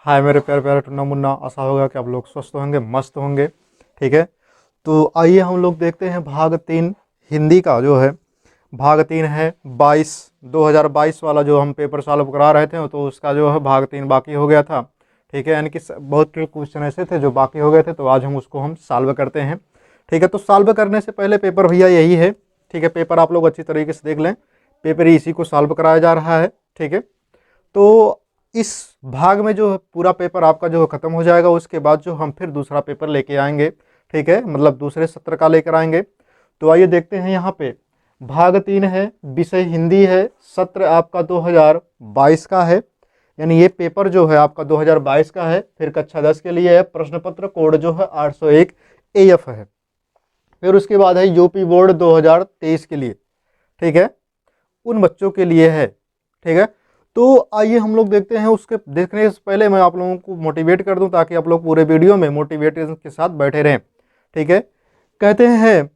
हाय मेरे प्यारे प्यारे टुन्ना मुन्ना, आशा होगा कि आप लोग स्वस्थ होंगे, मस्त होंगे। ठीक है, तो आइए हम लोग देखते हैं भाग 3 हिंदी का जो है। भाग 3 है 2022 वाला जो हम पेपर सॉल्व करा रहे थे, तो उसका जो है भाग 3 बाकी हो गया था। ठीक है, यानी कि बहुत क्वेश्चन ऐसे थे जो बाकी हो गए थे, तो आज हम उसको सॉल्व करते हैं। ठीक है, तो सॉल्व करने से पहले पेपर भैया यही है। ठीक है, पेपर आप लोग अच्छी तरीके से देख लें, पेपर इसी को सॉल्व कराया जा रहा है। ठीक है, तो इस भाग में जो है पूरा पेपर आपका जो है ख़त्म हो जाएगा। उसके बाद जो हम फिर दूसरा पेपर लेके आएंगे। ठीक है, मतलब दूसरे सत्र का लेकर आएंगे। तो आइए देखते हैं, यहाँ पे भाग 3 है, विषय हिंदी है, सत्र आपका 2022 का है। यानी ये पेपर जो है आपका 2022 का है। फिर कक्षा 10 के लिए है, प्रश्न पत्र कोड जो है 801 AF है। फिर उसके बाद है यूपी बोर्ड 2023 के लिए। ठीक है, उन बच्चों के लिए है। ठीक है, तो आइए हम लोग देखते हैं। उसके देखने से पहले मैं आप लोगों को मोटिवेट कर दूं, ताकि आप लोग पूरे वीडियो में मोटिवेशन के साथ बैठे रहें। ठीक है, कहते हैं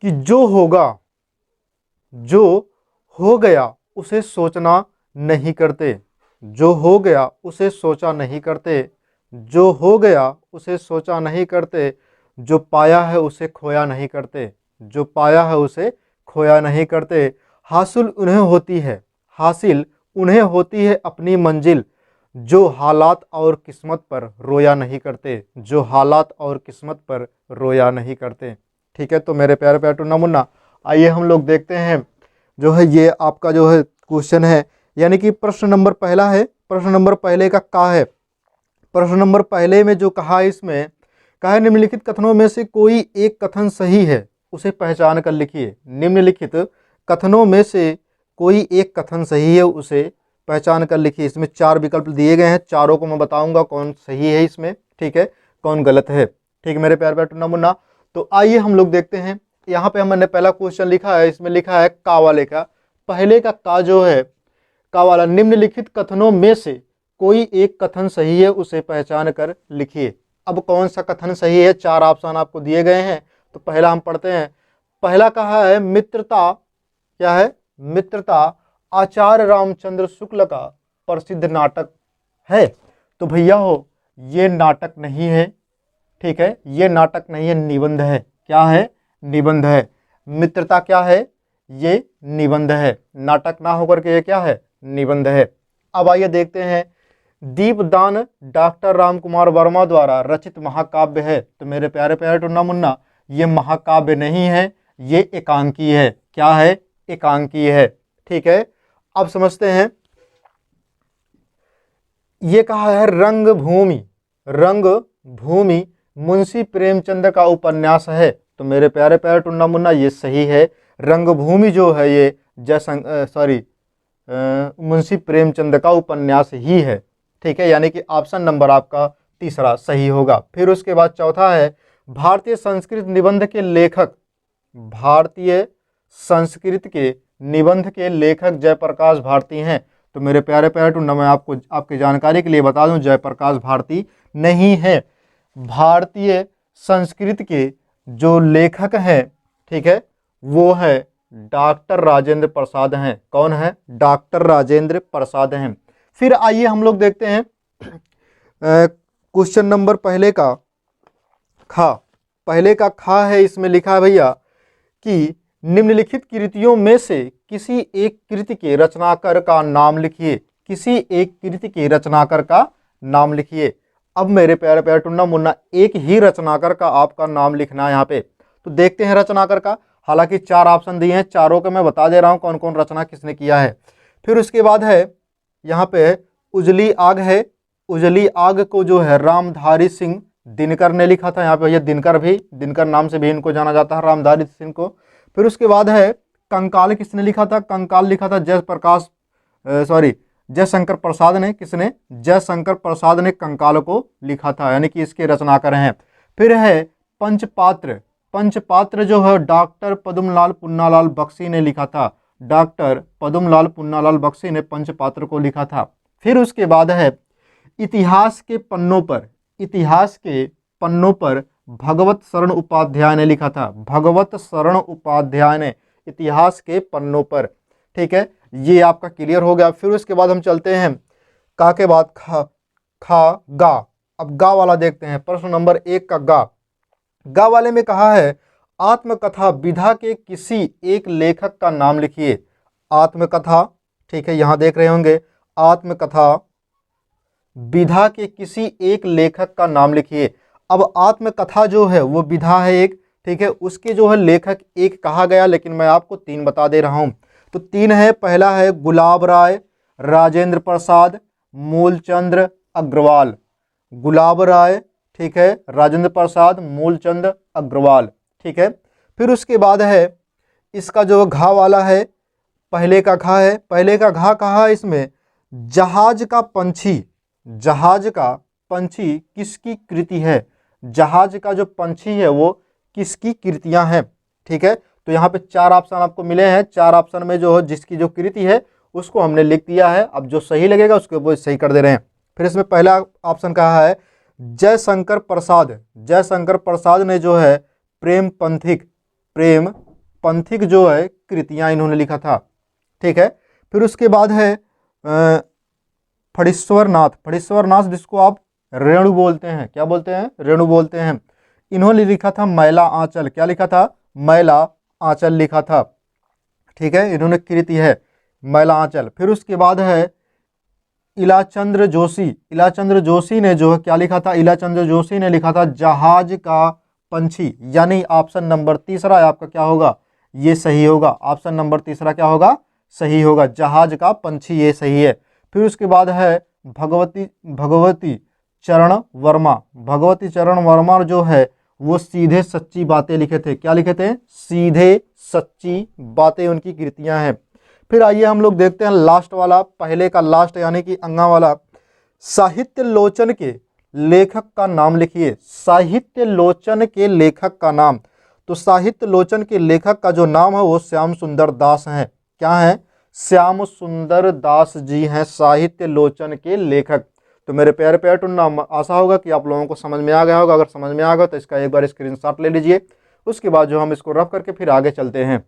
कि जो हो गया उसे सोचना नहीं करते, जो हो गया उसे सोचा नहीं करते, जो हो गया उसे सोचा नहीं करते, जो पाया है उसे खोया नहीं करते, जो पाया है उसे खोया नहीं करते। हासिल उन्हें होती है, हासिल उन्हें होती है अपनी मंजिल, जो हालात और किस्मत पर रोया नहीं करते, जो हालात और किस्मत पर रोया नहीं करते। ठीक है, तो मेरे प्यारे प्यारे टुन्ना मुन्ना, आइए हम लोग देखते हैं। जो है ये आपका जो है क्वेश्चन है, यानी कि प्रश्न नंबर पहला है। प्रश्न नंबर पहले का है, प्रश्न नंबर पहले में जो कहा है, इसमें कहा है निम्नलिखित कथनों में से कोई एक कथन सही है, उसे पहचान कर लिखिए। निम्नलिखित कथनों में से कोई एक कथन सही है, उसे पहचान कर लिखिए। इसमें 4 विकल्प दिए गए हैं, चारों को मैं बताऊंगा कौन सही है इसमें। ठीक है, कौन गलत है। ठीक है मेरे प्यारे प्यारे टुन्ना मुन्ना, तो आइए हम लोग देखते हैं। यहाँ पे हमने पहला क्वेश्चन लिखा है, इसमें लिखा है का वाले का। पहले का जो है का वाला, निम्नलिखित कथनों में से कोई एक कथन सही है, उसे पहचान कर लिखिए। अब कौन सा कथन सही है, 4 ऑप्शन आपको दिए गए हैं। तो पहला हम पढ़ते हैं। पहला कहा है मित्रता, क्या है, मित्रता आचार्य रामचंद्र शुक्ल का प्रसिद्ध नाटक है। तो भैया हो, ये नाटक नहीं है। ठीक है, ये नाटक नहीं है, निबंध है। क्या है, निबंध है। मित्रता क्या है, ये निबंध है। नाटक ना होकर के ये क्या है, निबंध है। अब आइए देखते हैं। दीपदान डॉक्टर राम कुमार वर्मा द्वारा रचित महाकाव्य है। तो मेरे प्यारे प्यारे टुन्ना मुन्ना, ये महाकाव्य नहीं है, ये एकांकी है। क्या है, एकांकी है। ठीक है, अब समझते हैं। ये कहा है रंगभूमि, रंगभूमि मुंशी प्रेमचंद का उपन्यास है। तो मेरे प्यारे प्यारे टुन्ना मुन्ना, ये सही है। रंगभूमि जो है ये मुंशी प्रेमचंद का उपन्यास ही है। ठीक है, यानी कि ऑप्शन नंबर आपका तीसरा सही होगा। फिर उसके बाद चौथा है भारतीय संस्कृत निबंध के लेखक, भारतीय संस्कृत के निबंध के लेखक जयप्रकाश भारती हैं। तो मेरे प्यारे प्यारे टुन्ना, मैं आपको आपकी जानकारी के लिए बता दूं, जयप्रकाश भारती नहीं है। भारतीय संस्कृत के जो लेखक हैं, ठीक है, वो है डॉक्टर राजेंद्र प्रसाद हैं। कौन है, डॉक्टर राजेंद्र प्रसाद हैं। फिर आइए हम लोग देखते हैं क्वेश्चन नंबर पहले का खा। पहले का खा है, इसमें लिखा है भैया कि निम्नलिखित कृतियों में से किसी एक कृति के रचनाकार का नाम लिखिए। किसी एक कृति के रचनाकार का नाम लिखिए। अब मेरे प्यारे प्यारे टुन्ना मुन्ना, एक ही रचनाकार का आपका नाम लिखना है यहाँ पे। तो देखते हैं रचनाकार का। हालांकि 4 ऑप्शन दिए हैं, चारों के मैं बता दे रहा हूँ कौन कौन रचना किसने किया है। फिर उसके बाद है यहाँ पे उजली आग है। उजली आग को जो है रामधारी सिंह दिनकर ने लिखा था। यहाँ पे भैया दिनकर नाम से भी इनको जाना जाता है, रामधारी सिंह को। फिर उसके बाद है कंकाल, किसने लिखा था, कंकाल लिखा था जयशंकर प्रसाद ने। किसने, जयशंकर प्रसाद ने कंकाल को लिखा था, यानी कि इसके रचनाकार हैं। फिर है पंचपात्र, पंचपात्र जो है डॉक्टर पद्मलाल पुन्नालाल बख्शी ने लिखा था। डॉक्टर पद्मलाल पुन्नालाल बख्शी ने पंचपात्र को लिखा था। फिर उसके बाद है इतिहास के पन्नों पर, इतिहास के पन्नों पर भगवत शरण उपाध्याय ने लिखा था। भगवत शरण उपाध्याय ने इतिहास के पन्नों पर। ठीक है, ये आपका क्लियर हो गया। फिर उसके बाद हम चलते हैं का के बाद खा। खा गा। अब गा वाला देखते हैं, प्रश्न नंबर 1 का गा। गा वाले में कहा है आत्मकथा विधा के किसी एक लेखक का नाम लिखिए। आत्मकथा, ठीक है, यहां देख रहे होंगे, आत्मकथा विधा के किसी एक लेखक का नाम लिखिए। अब आत्मकथा जो है वो विधा है एक, ठीक है, उसके जो है लेखक एक कहा गया, लेकिन मैं आपको 3 बता दे रहा हूं। तो 3 है, पहला है गुलाब राय, राजेंद्र प्रसाद, मूलचंद अग्रवाल। गुलाब राय, ठीक है, राजेंद्र प्रसाद, मूलचंद अग्रवाल, ठीक है। फिर उसके बाद है इसका जो घा वाला है, पहले का घा है, पहले का घा कहा है इसमें जहाज का पंछी। जहाज का पंछी किसकी कृति है? जहाज का जो पंछी है वो किसकी कृतियां हैं, ठीक है। तो यहाँ पे 4 ऑप्शन आपको मिले हैं, 4 ऑप्शन में जो है जिसकी जो कृति है उसको हमने लिख दिया है। अब जो सही लगेगा उसको वो सही कर दे रहे हैं। फिर इसमें पहला ऑप्शन कहा है जयशंकर प्रसाद। जयशंकर प्रसाद ने जो है प्रेम पंथिक जो है कृतियां इन्होंने लिखा था, ठीक है। फिर उसके बाद है फणीश्वर नाथ जिसको आप रेणु बोलते हैं, क्या बोलते हैं? रेणु बोलते हैं। इन्होंने लिखा था मैला आंचल। क्या लिखा था? मैला आंचल लिखा था, ठीक है, इन्होंने कृति है मैला आंचल। फिर उसके बाद है इलाचंद्र जोशी। इलाचंद्र जोशी ने जो है क्या लिखा था? इलाचंद्र जोशी ने लिखा था जहाज का पंछी, यानी ऑप्शन नंबर 3 आपका क्या होगा? ये सही होगा। ऑप्शन नंबर 3 क्या होगा? सही होगा, जहाज का पंछी, ये सही है। फिर उसके बाद है भगवती चरण वर्मा। भगवती चरण वर्मा जो है वो सीधे सच्ची बातें लिखे थे। क्या लिखे थे? सीधे सच्ची बातें उनकी कृतियां हैं। फिर आइए हम लोग देखते हैं लास्ट वाला, पहले का लास्ट यानी कि अंगा वाला। साहित्य लोचन के लेखक का नाम लिखिए। साहित्य लोचन के लेखक का नाम, तो साहित्य लोचन के लेखक का जो नाम है वो श्याम सुंदर दास हैं। क्या है? श्याम सुंदर दास जी हैं साहित्य लोचन के लेखक। तो मेरे प्यारे प्यारे टुन्ना, आशा होगा कि आप लोगों को समझ में आ गया होगा। अगर समझ में आ गया तो इसका एक बार स्क्रीनशॉट ले लीजिए, उसके बाद जो हम इसको रफ करके फिर आगे चलते हैं।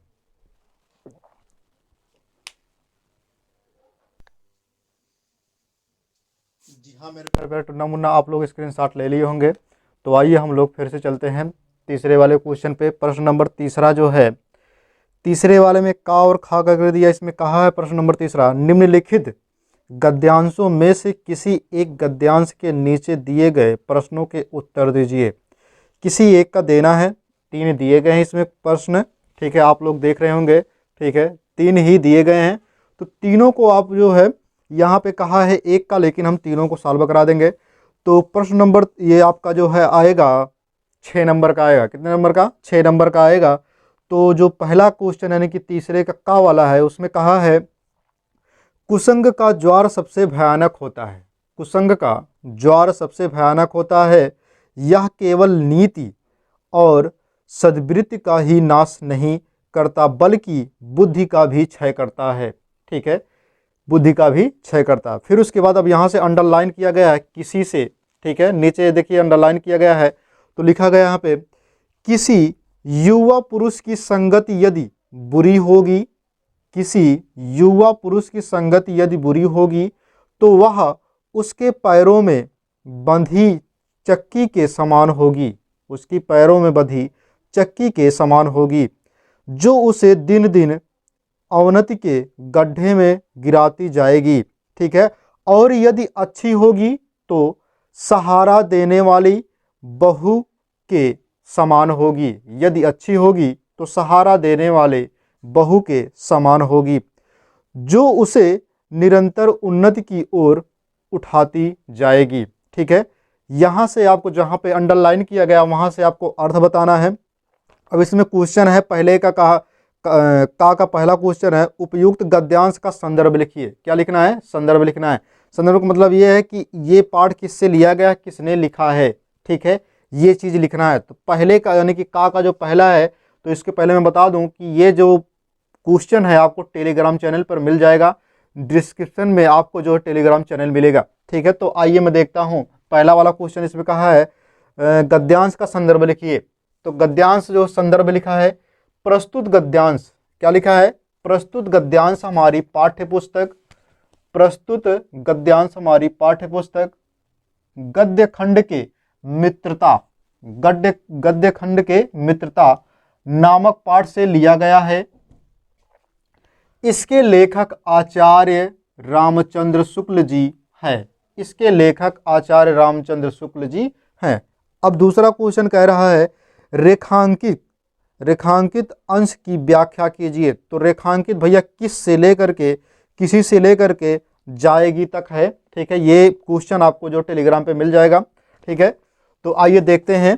जी हाँ मेरे प्यारे प्यारे टुन्ना मुन्ना, आप लोग स्क्रीनशॉट ले लिए होंगे। तो आइए हम लोग फिर से चलते हैं तीसरे वाले क्वेश्चन पे। प्रश्न नंबर 3 जो है, तीसरे वाले में का और खा का कर दिया। इसमें कहा है प्रश्न नंबर 3, निम्नलिखित गद्यांशों में से किसी एक गद्यांश के नीचे दिए गए प्रश्नों के उत्तर दीजिए। किसी एक का देना है, 3 दिए गए हैं इसमें प्रश्न, ठीक है, आप लोग देख रहे होंगे, ठीक है, 3 ही दिए गए हैं। तो तीनों को आप जो है यहाँ पे कहा है एक का, लेकिन हम तीनों को सॉल्व करा देंगे। तो प्रश्न नंबर ये आपका जो है आएगा 6 नंबर का आएगा। कितने नंबर का? 6 नंबर का आएगा। तो जो पहला क्वेश्चन यानी कि तीसरे का वाला है, उसमें कहा है कुसंग का ज्वार सबसे भयानक होता है। कुसंग का ज्वार सबसे भयानक होता है। यह केवल नीति और सद्वृत्ति का ही नाश नहीं करता बल्कि बुद्धि का भी क्षय करता है, ठीक है, बुद्धि का भी क्षय करता है। फिर उसके बाद अब यहाँ से अंडरलाइन किया गया है किसी से, ठीक है, नीचे देखिए अंडरलाइन किया गया है। तो लिखा गया यहाँ पे किसी युवा पुरुष की संगति यदि बुरी होगी, किसी युवा पुरुष की संगति यदि बुरी होगी तो वह उसके पैरों में बंधी चक्की के समान होगी। उसकी पैरों में बंधी चक्की के समान होगी जो उसे दिन दिन अवनति के गड्ढे में गिराती जाएगी, ठीक है। और यदि अच्छी होगी तो सहारा देने वाली बहू के समान होगी। यदि अच्छी होगी तो सहारा देने वाले बहू के समान होगी जो उसे निरंतर उन्नति की ओर उठाती जाएगी, ठीक है। यहाँ से आपको जहाँ पे अंडरलाइन किया गया वहाँ से आपको अर्थ बताना है। अब इसमें क्वेश्चन है पहले का का पहला क्वेश्चन है उपयुक्त गद्यांश का संदर्भ लिखिए। क्या लिखना है? संदर्भ लिखना है। संदर्भ का मतलब ये है कि ये पाठ किससे लिया गया, किसने लिखा है, ठीक है, ये चीज़ लिखना है। तो पहले का यानी कि का जो पहला है, तो इसके पहले मैं बता दूं कि ये जो क्वेश्चन है आपको टेलीग्राम चैनल पर मिल जाएगा। डिस्क्रिप्शन में आपको जो टेलीग्राम चैनल मिलेगा, ठीक है। तो आइए मैं देखता हूँ पहला वाला क्वेश्चन इसमें कहा है गद्यांश का संदर्भ लिखिए। तो गद्यांश जो संदर्भ लिखा है प्रस्तुत गद्यांश। क्या लिखा है? प्रस्तुत गद्यांश हमारी पाठ्य पुस्तक, प्रस्तुत गद्यांश हमारी पाठ्य पुस्तक गद्य खंड के मित्रता, गद्य खंड के मित्रता नामक पाठ से लिया गया है। इसके लेखक आचार्य रामचंद्र शुक्ल जी है। इसके लेखक आचार्य रामचंद्र शुक्ल जी हैं। अब दूसरा क्वेश्चन कह रहा है रेखांकित अंश की व्याख्या कीजिए। तो रेखांकित भैया किस से लेकर के, किसी से लेकर के जाएगी तक है। ठीक है, ये क्वेश्चन आपको जो टेलीग्राम पे मिल जाएगा। ठीक है, तो आइए देखते हैं।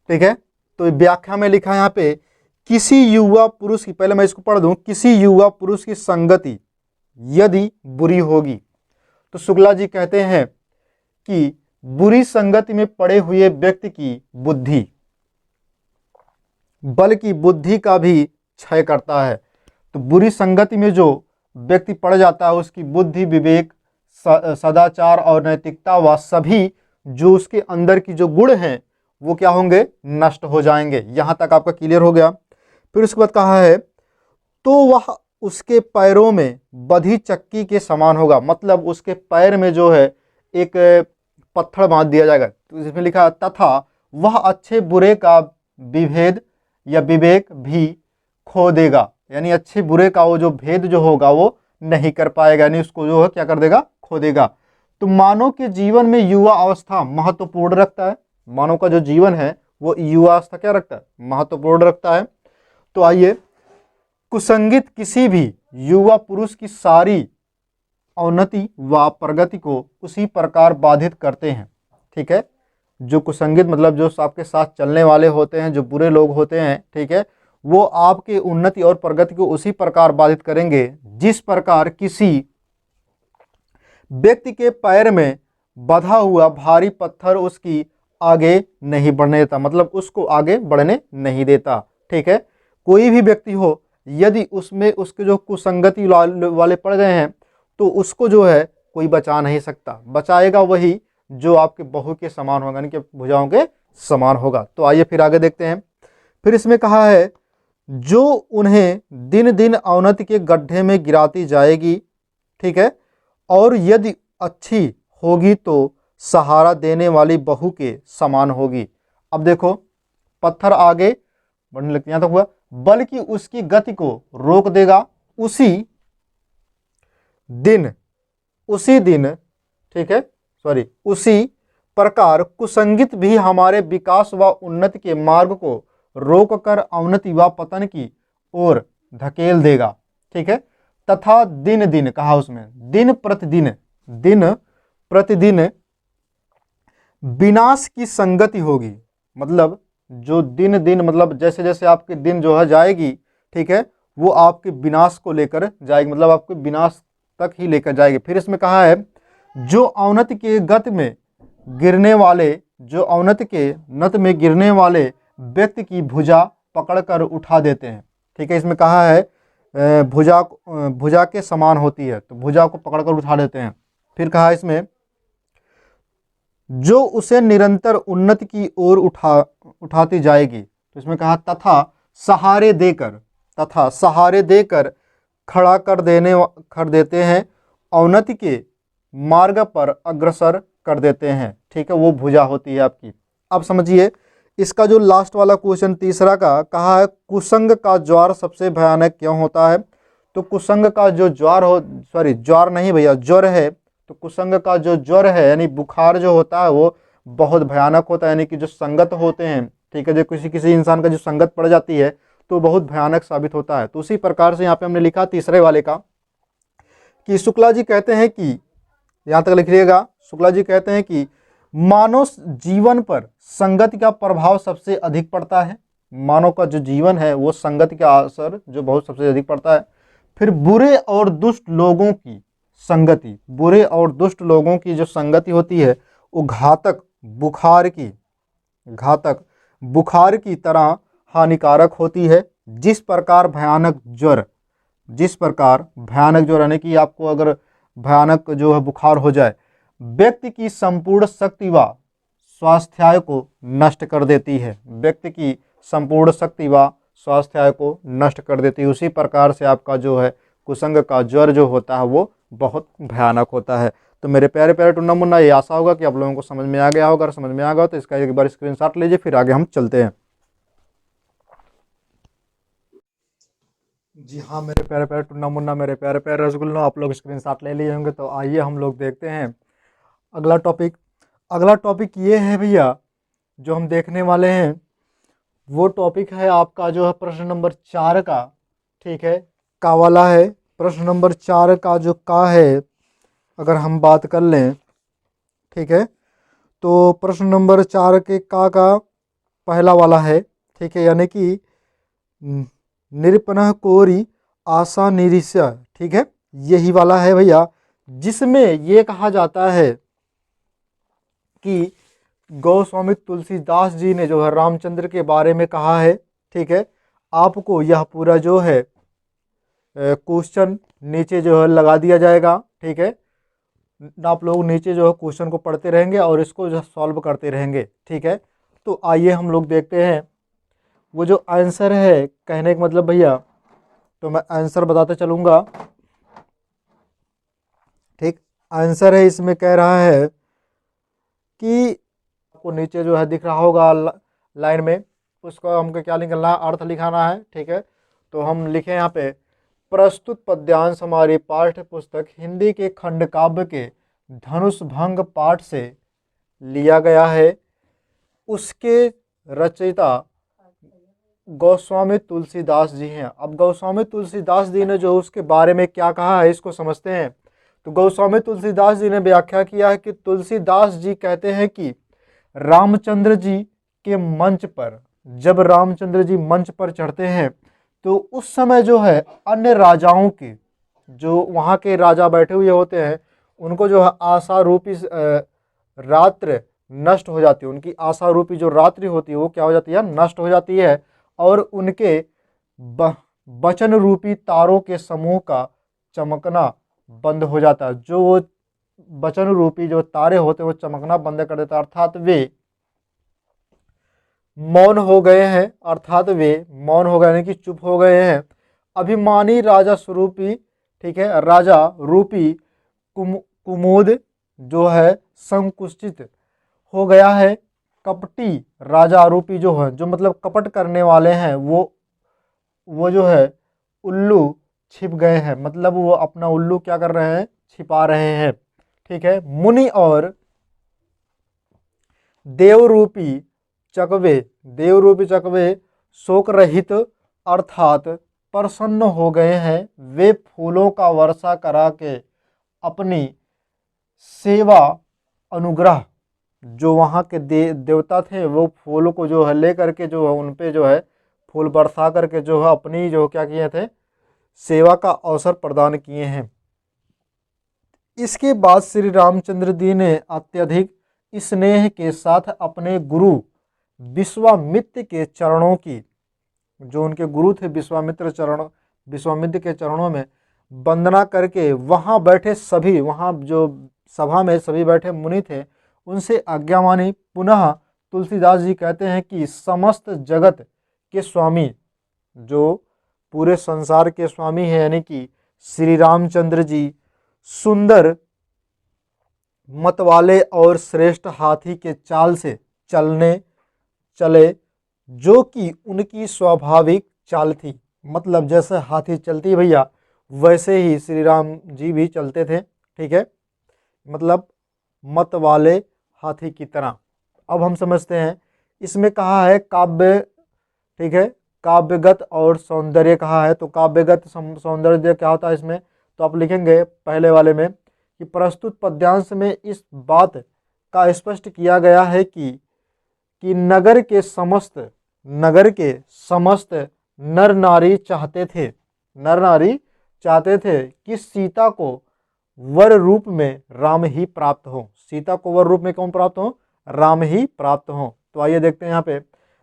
ठीक है, तो व्याख्या में लिखा है यहाँ पे, किसी युवा पुरुष की, पहले मैं इसको पढ़ दूं, किसी युवा पुरुष की संगति यदि बुरी होगी, तो शुक्ला जी कहते हैं कि बुरी संगति में पड़े हुए व्यक्ति की बुद्धि, बल्कि बुद्धि का भी क्षय करता है। तो बुरी संगति में जो व्यक्ति पड़ जाता है उसकी बुद्धि, विवेक, सदाचार और नैतिकता व सभी जो उसके अंदर की जो गुण हैं वो क्या होंगे, नष्ट हो जाएंगे। यहाँ तक आपका क्लियर हो गया। फिर उसके बाद कहा है, तो वह उसके पैरों में बधी चक्की के समान होगा। मतलब उसके पैर में जो है एक पत्थर बांध दिया जाएगा। तो इसमें लिखा है, तथा वह अच्छे बुरे का विभेद या विवेक भी खो देगा। यानी अच्छे बुरे का वो जो भेद जो होगा वो नहीं कर पाएगा, यानी उसको जो है क्या कर देगा, खो देगा। तो मानव के जीवन में युवा अवस्था महत्वपूर्ण रखता है। मानव का जो जीवन है वो युवा अवस्था क्या रखता है, महत्वपूर्ण रखता है। तो आइए, कुसंगित किसी भी युवा पुरुष की सारी अवनति व प्रगति को उसी प्रकार बाधित करते हैं। ठीक है, जो कुसंगित मतलब जो आपके साथ चलने वाले होते हैं, जो बुरे लोग होते हैं, ठीक है, वो आपके उन्नति और प्रगति को उसी प्रकार बाधित करेंगे जिस प्रकार किसी व्यक्ति के पैर में बंधा हुआ भारी पत्थर उसकी आगे नहीं बढ़ने देता, मतलब उसको आगे बढ़ने नहीं देता। ठीक है, कोई भी व्यक्ति हो, यदि उसमें उसके जो कुसंगति वाले पड़ गए हैं तो उसको जो है कोई बचा नहीं सकता। बचाएगा वही जो आपके बहू के समान होगा, यानी कि भुजाओं के समान होगा। तो आइए फिर आगे देखते हैं। फिर इसमें कहा है, जो उन्हें दिन दिन अवनति के गड्ढे में गिराती जाएगी। ठीक है, और यदि अच्छी होगी तो सहारा देने वाली बहू के समान होगी। अब देखो, पत्थर आगे बढ़ने लगते, यहाँ तक हुआ, बल्कि उसकी गति को रोक देगा। उसी दिन, ठीक है, उसी प्रकार कुसंगित भी हमारे विकास व उन्नति के मार्ग को रोककर अवनति व पतन की ओर धकेल देगा। ठीक है, तथा दिन दिन कहा उसमें, दिन प्रतिदिन विनाश की संगति होगी। मतलब जो दिन दिन मतलब जैसे जैसे आपके दिन जो है जाएगी, ठीक है, वो आपके विनाश को लेकर जाएगी, मतलब आपके विनाश तक ही लेकर जाएगी। फिर इसमें कहा है, जो अवनति के गत में गिरने वाले व्यक्ति की भुजा पकड़कर उठा देते हैं। ठीक है, इसमें कहा है भुजा के समान होती है, तो भुजा को पकड़कर उठा देते हैं। फिर कहा है इसमें, जो उसे निरंतर उन्नति की ओर उठाती जाएगी। तो इसमें कहा, तथा सहारे देकर खड़ा कर देते हैं, अवनति के मार्ग पर अग्रसर कर देते हैं। ठीक है, वो भुजा होती है आपकी। अब समझिए इसका जो लास्ट वाला क्वेश्चन तीसरा का कहा है, कुसंग का ज्वार सबसे भयानक क्यों होता है। तो कुसंग का जो ज्वर है, तो कुसंग का जो ज्वर है यानी बुखार जो होता है वो बहुत भयानक होता है। यानी कि जो संगत होते हैं, ठीक है, जो किसी इंसान का जो संगत पड़ जाती है तो बहुत भयानक साबित होता है। तो उसी प्रकार से यहाँ पे हमने लिखा तीसरे वाले का कि शुक्ला जी कहते हैं कि, यहाँ तक लिखिएगा, शुक्ला जी कहते हैं कि मानव जीवन पर संगति का प्रभाव सबसे अधिक पड़ता है। मानव का जो जीवन है वो संगति का असर जो बहुत सबसे अधिक पड़ता है। फिर बुरे और दुष्ट लोगों की जो संगति होती है वो घातक बुखार की तरह हानिकारक होती है। जिस प्रकार भयानक ज्वर यानी कि आपको अगर भयानक जो है बुखार हो जाए, व्यक्ति की संपूर्ण शक्ति व स्वास्थ्य को नष्ट कर देती है। उसी प्रकार से आपका जो है कुसंग का ज्वर जो होता है वो बहुत भयानक होता है। तो मेरे प्यारे प्यारे टुन्ना मुन्ना, ये आशा होगा कि आप लोगों को समझ में आ गया होगा। अगर समझ में आ गया हो तो इसका एक बार स्क्रीनशॉट लीजिए, फिर आगे हम चलते हैं। जी हाँ मेरे प्यारे प्यारे टुन्ना मुन्ना, मेरे प्यारे प्यारे रसगुल्लो, आप लोग स्क्रीनशॉट ले लिए होंगे। तो आइए हम लोग देखते हैं अगला टॉपिक। अगला टॉपिक ये है भैया, जो हम देखने वाले हैं वो टॉपिक है आपका जो है प्रश्न नंबर 4 का। ठीक है, का वाला है। प्रश्न नंबर 4 का जो का है, अगर हम बात कर लें, ठीक है, तो प्रश्न नंबर 4 के का पहला वाला है। ठीक है, यानी कि निरपनः कोरी आशा निरीश्य। ठीक है, यही वाला है भैया, जिसमें ये कहा जाता है कि गोस्वामी तुलसीदास जी ने जो है रामचंद्र के बारे में कहा है। ठीक है, आपको यह पूरा जो है क्वेश्चन नीचे जो है लगा दिया जाएगा। ठीक है, आप लोग नीचे जो है क्वेश्चन को पढ़ते रहेंगे और इसको जो सॉल्व करते रहेंगे। ठीक है, तो आइए हम लोग देखते हैं वो जो आंसर है। कहने का मतलब भैया, तो मैं आंसर बताते चलूँगा। ठीक, आंसर है इसमें कह रहा है कि आपको नीचे जो है दिख रहा होगा लाइन में, उसको हमको क्या निकलना है, अर्थ लिखाना है। ठीक है, तो हम लिखें यहाँ पे, प्रस्तुत पद्यांश हमारी पाठ्य पुस्तक हिंदी के खंड काव्य के धनुष भंग पाठ से लिया गया है। उसके रचयिता गोस्वामी तुलसीदास जी हैं। अब गोस्वामी तुलसीदास जी ने जो उसके बारे में क्या कहा है, इसको समझते हैं। तो गोस्वामी तुलसीदास जी ने व्याख्या किया है कि तुलसीदास जी कहते हैं कि रामचंद्र जी के मंच पर, जब रामचंद्र जी मंच पर चढ़ते हैं तो उस समय जो है अन्य राजाओं के, जो वहाँ के राजा बैठे हुए होते हैं, उनको जो है आशा रूपी रात्र नष्ट हो जाती है। उनकी आशा रूपी जो रात्रि होती है वो क्या हो जाती है, नष्ट हो जाती है। और उनके वचन रूपी तारों के समूह का चमकना बंद हो जाता है। जो वो वचन रूपी जो तारे होते हैं वो चमकना बंद कर देता है, अर्थात वे मौन हो गए हैं। अर्थात वे मौन हो गए यानी कि चुप हो गए हैं। अभिमानी राजा स्वरूपी, ठीक है, राजा रूपी कुमुद जो है संकुचित हो गया है। कपटी राजा रूपी जो है, जो मतलब कपट करने वाले हैं, वो जो है उल्लू छिप गए हैं। मतलब वो अपना उल्लू क्या कर रहे हैं, छिपा रहे हैं। ठीक है, मुनि और देवरूपी चकवे, देवरूपी चकवे शोक रहित अर्थात प्रसन्न हो गए हैं। वे फूलों का वर्षा करा के अपनी सेवा अनुग्रह, जो वहाँ के देवता थे, वो फूल को जो है ले करके जो है उन पे जो है फूल बरसा करके जो है अपनी जो क्या किए थे, सेवा का अवसर प्रदान किए हैं। इसके बाद श्री रामचंद्र जी ने अत्यधिक स्नेह के साथ अपने गुरु विश्वामित्र के चरणों की, जो उनके गुरु थे विश्वामित्र के चरणों में वंदना करके वहाँ बैठे सभी, वहाँ जो सभा में सभी बैठे मुनि थे, उनसे आज्ञा मानी। पुनः तुलसीदास जी कहते हैं कि समस्त जगत के स्वामी, जो पूरे संसार के स्वामी हैं, यानी कि श्री रामचंद्र जी सुंदर मतवाले और श्रेष्ठ हाथी के चाल से चले, जो कि उनकी स्वाभाविक चाल थी। मतलब जैसे हाथी चलती भैया, वैसे ही श्री राम जी भी चलते थे। ठीक है, मतलब मत वाले हाथी की तरह। अब हम समझते हैं, इसमें कहा है काव्य, ठीक है, काव्यगत और सौंदर्य कहा है। तो काव्यगत सौंदर्य क्या होता है इसमें, तो आप लिखेंगे पहले वाले में कि प्रस्तुत पद्यांश में इस बात का स्पष्ट किया गया है कि नगर के समस्त नर नारी चाहते थे कि सीता को वर रूप में राम ही प्राप्त हो। सीता को वर रूप में कौन प्राप्त हो, राम ही प्राप्त हो। तो आइए देखते हैं, यहाँ पे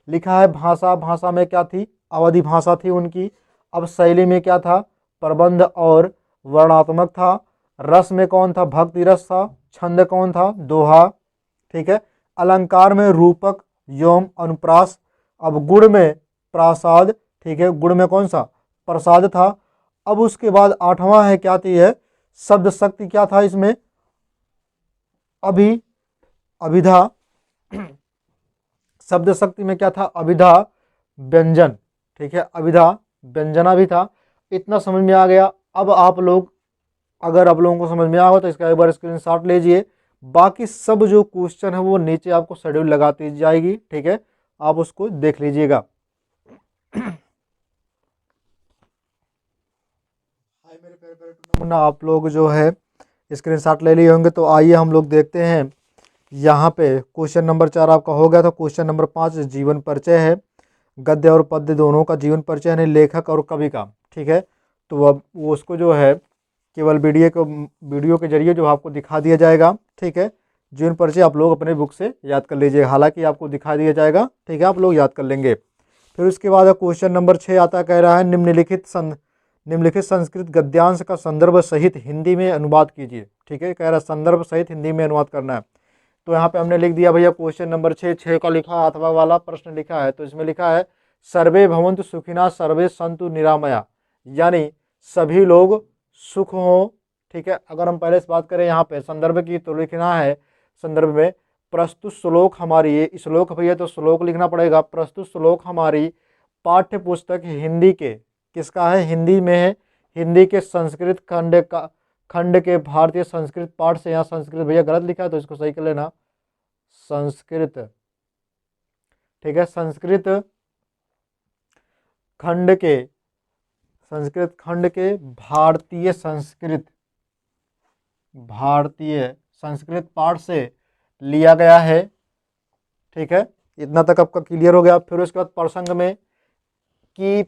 लिखा है भाषा में क्या थी, अवधि भाषा थी उनकी। अब शैली में क्या था, प्रबंध और वर्णात्मक था। रस में कौन था, भक्ति रस था। छंद कौन था, दोहा। ठीक है, अलंकार में रूपक यौम अनुप्रास। अब गुण में प्रासाद, ठीक है, गुण में कौन सा, प्रसाद था। अब उसके बाद 8वां है, क्या थी है, शब्द शक्ति क्या था इसमें, अभिधा, शब्द शक्ति में क्या था, अभिधा व्यंजन, ठीक है, अभिधा व्यंजना भी था। इतना समझ में आ गया। अब आप लोग, अगर आप लोगों को समझ में आया तो इसका एक बार स्क्रीनशॉट लीजिए। बाकी सब जो क्वेश्चन है वो नीचे आपको शेड्यूल लगाती जाएगी, ठीक है, आप उसको देख लीजिएगा। मेरे प्यारे आप लोग जो है स्क्रीनशॉट ले लिए होंगे, तो आइए हम लोग देखते हैं। यहाँ पे क्वेश्चन नंबर 4 आपका हो गया। तो क्वेश्चन नंबर 5 जीवन परिचय है, गद्य और पद्य दोनों का जीवन परिचय यानी लेखक और कवि का, ठीक है। तो अब वो उसको जो है केवल वीडियो के जरिए जो आपको दिखा दिया जाएगा, ठीक है। जीवन परिचय आप लोग अपने बुक से याद कर लीजिएगा, हालांकि आपको दिखा दिया जाएगा, ठीक है, आप लोग याद कर लेंगे। फिर उसके बाद क्वेश्चन नंबर 6 आता, कह रहा है निम्नलिखित संस्कृत गद्यांश का संदर्भ सहित हिंदी में अनुवाद कीजिए, ठीक है, कह रहा है संदर्भ सहित हिंदी में अनुवाद करना है। तो यहाँ पे हमने लिख दिया भैया क्वेश्चन नंबर 6 का लिखा अथवा वाला प्रश्न लिखा है। तो इसमें लिखा है सर्वे भवन्तु सुखिनः सर्वे सन्तु निरामया, यानी सभी लोग सुख हो, ठीक है। अगर हम पहले से बात करें यहाँ पे संदर्भ की, तो लिखना है संदर्भ में प्रस्तुत श्लोक हमारी, ये श्लोक भैया तो श्लोक लिखना पड़ेगा। प्रस्तुत श्लोक हमारी पाठ्य पुस्तक हिंदी के, किसका है, हिंदी में है, हिंदी के संस्कृत खंड के भारतीय संस्कृत पाठ से। यहाँ संस्कृत भैया गलत लिखा है तो इसको सही कर लेना, संस्कृत, ठीक है, संस्कृत खंड के भारतीय संस्कृत पाठ से लिया गया है, ठीक है। इतना तक आपका क्लियर हो गया। फिर उसके बाद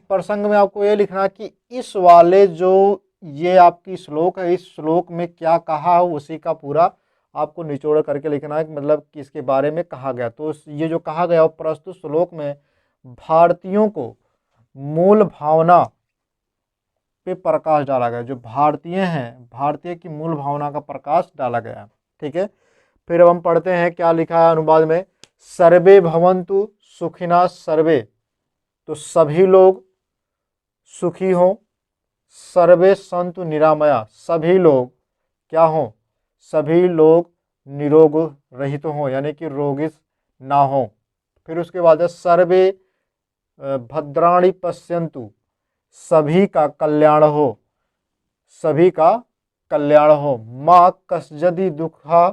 प्रसंग में आपको ये लिखना कि इस वाले जो ये आपकी श्लोक है, इस श्लोक में क्या कहा है उसी का पूरा आपको निचोड़ करके लिखना है, मतलब किसके बारे में कहा गया। तो ये जो कहा गया प्रस्तुत श्लोक में भारतीयों को मूल भावना पे प्रकाश डाला गया, जो भारतीय हैं, भारतीय की मूल भावना का प्रकाश डाला गया, ठीक है। फिर अब हम पढ़ते हैं क्या लिखा है अनुवाद में, सर्वे भवन्तु सुखिनः सर्वे, तो सभी लोग सुखी हों, सर्वे सन्तु निरामया, सभी लोग क्या हों, सभी लोग निरोग रहित हों, यानी कि रोगित ना हों। फिर उसके बाद है सर्वे भद्राणि पश्यन्तु, सभी का कल्याण हो, सभी का कल्याण हो। माँ कस्यदि दुखा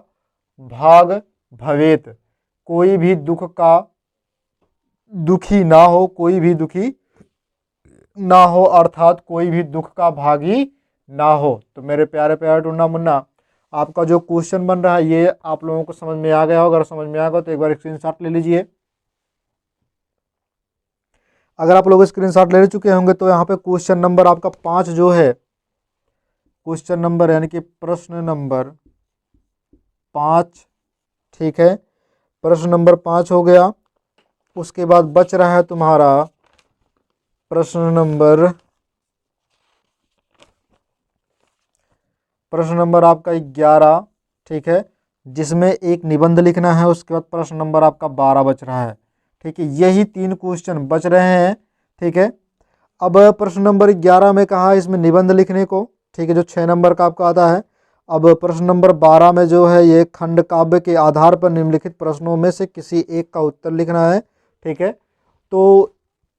भाग भवेत, कोई भी दुख का दुखी ना हो, कोई भी दुखी ना हो, अर्थात कोई भी दुख का भागी ना हो। तो मेरे प्यारे प्यारे टुन्ना मुन्ना, आपका जो क्वेश्चन बन रहा है ये आप लोगों को समझ में आ गया हो। अगर समझ में आ गया तो एक बार स्क्रीनशॉट ले लीजिए। अगर आप लोग स्क्रीनशॉट ले चुके होंगे तो यहाँ पे क्वेश्चन नंबर आपका 5 जो है, क्वेश्चन नंबर यानी कि प्रश्न नंबर 5, ठीक है, प्रश्न नंबर 5 हो गया। उसके बाद बच रहा है तुम्हारा प्रश्न नंबर आपका 11, ठीक है, जिसमें एक निबंध लिखना है। उसके बाद प्रश्न नंबर आपका 12 बच रहा है, ठीक है। यही 3 क्वेश्चन बच रहे हैं, ठीक है। अब प्रश्न नंबर 11 में कहा है इसमें निबंध लिखने को, ठीक है, जो 6 नंबर का आपका आता है। अब प्रश्न नंबर 12 में जो है ये खंड काव्य के आधार पर निम्नलिखित प्रश्नों में से किसी एक का उत्तर लिखना है, ठीक है। तो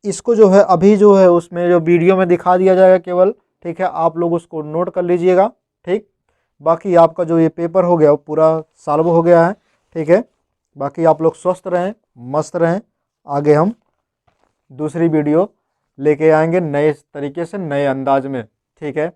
इसको जो है अभी जो है उसमें जो वीडियो में दिखा दिया जाएगा केवल, ठीक है, आप लोग उसको नोट कर लीजिएगा, ठीक। बाकी आपका जो ये पेपर हो गया वो पूरा सॉल्व हो गया है, ठीक है। बाकी आप लोग स्वस्थ रहें, मस्त रहें। आगे हम दूसरी वीडियो लेके आएंगे नए तरीके से, नए अंदाज में, ठीक है।